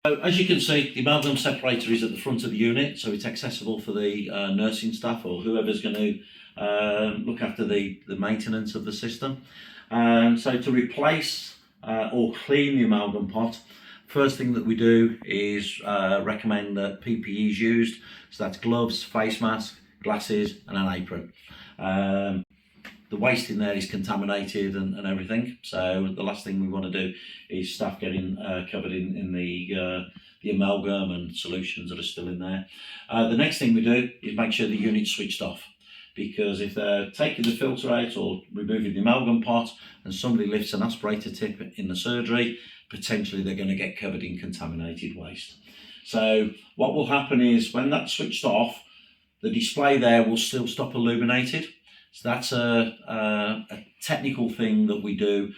So as you can see, the amalgam separator is at the front of the unit, so it's accessible for the nursing staff or whoever's going to look after the maintenance of the system. So to replace or clean the amalgam pot, first thing that we do is recommend that PPE is used. So that's gloves, face mask, glasses and an apron. The waste in there is contaminated and everything, so the last thing we want to do is staff getting covered in the amalgam and solutions that are still in there. The next thing we do is make sure the unit's switched off, because if they're taking the filter out or removing the amalgam pot and somebody lifts an aspirator tip in the surgery, potentially they're going to get covered in contaminated waste. So what will happen is when that's switched off, the display there will still stop illuminated. So that's a technical thing that we do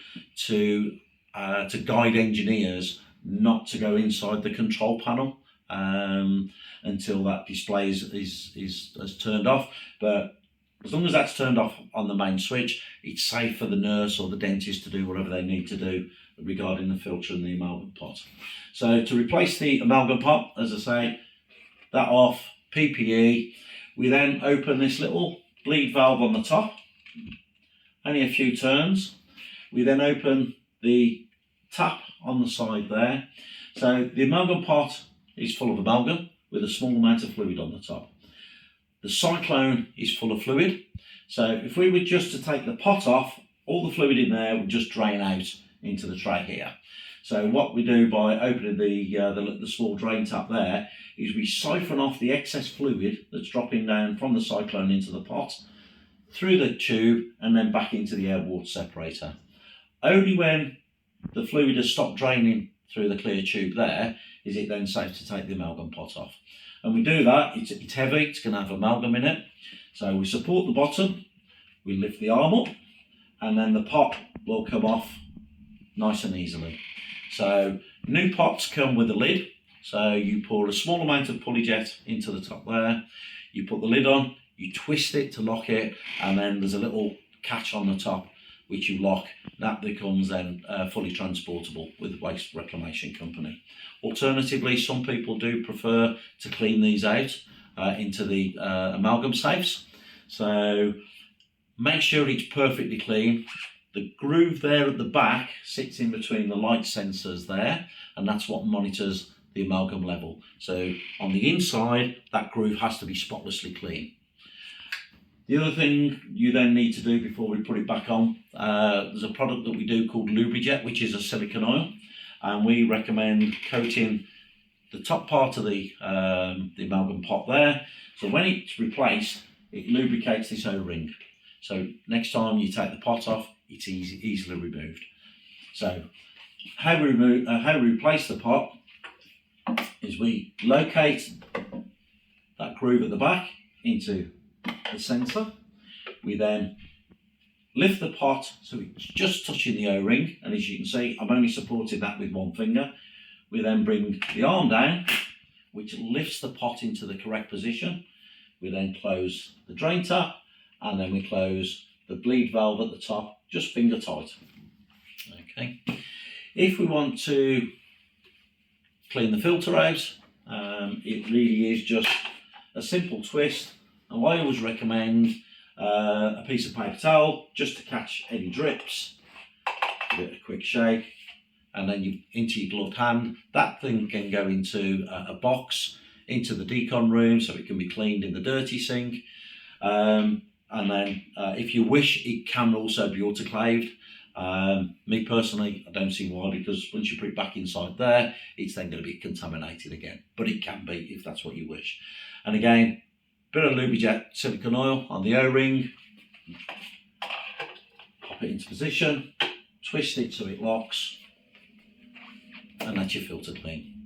to guide engineers not to go inside the control panel until that display is turned off. But as long as that's turned off on the main switch, it's safe for the nurse or the dentist to do whatever they need to do regarding the filter and the amalgam pot. So to replace the amalgam pot, as I say, that off, PPE, we then open this little bleed valve on the top, only a few turns. We then open the tap on the side there. So the amalgam pot is full of amalgam with a small amount of fluid on the top. The cyclone is full of fluid. So if we were just to take the pot off, all the fluid in there would just drain out into the tray here. So what we do by opening the small drain tap there is we siphon off the excess fluid that's dropping down from the cyclone into the pot, through the tube and then back into the air water separator. Only when the fluid has stopped draining through the clear tube there is it then safe to take the amalgam pot off. And we do that, it's heavy, it's going to have amalgam in it. So we support the bottom, we lift the arm up, and then the pot will come off nice and easily. So new pots come with a lid. So you pour a small amount of LubriJet into the top there, you put the lid on, you twist it to lock it, and then there's a little catch on the top which you lock. That becomes then fully transportable with the Waste Reclamation Company. Alternatively, some people do prefer to clean these out into the amalgam safes. So make sure it's perfectly clean. The groove there at the back sits in between the light sensors there, and that's what monitors the amalgam level. So on the inside, that groove has to be spotlessly clean. The other thing you then need to do before we put it back on, there's a product that we do called LubriJet, which is a silicone oil, and we recommend coating the top part of the amalgam pot there. So when it's replaced, it lubricates this O-ring. So next time you take the pot off, it's easily removed. So how we replace the pot is we locate that groove at the back into the sensor. We then lift the pot so it's just touching the O-ring, and as you can see, I'm only supporting that with one finger. We then bring the arm down, which lifts the pot into the correct position. We then close the drain tap, and then we close the bleed valve at the top, just finger tight. Okay. If we want to clean the filter out, it really is just a simple twist. And I always recommend a piece of paper towel just to catch any drips. Give it a quick shake, and then into your gloved hand. That thing can go into a box, into the decon room, so it can be cleaned in the dirty sink. And then if you wish, it can also be autoclaved. Me personally, I don't see why, because once you put it back inside there, it's then going to be contaminated again. But it can be if that's what you wish. And again, bit of LubriJet silicone oil on the O-ring, pop it into position, twist it so it locks, and that's your filter clean.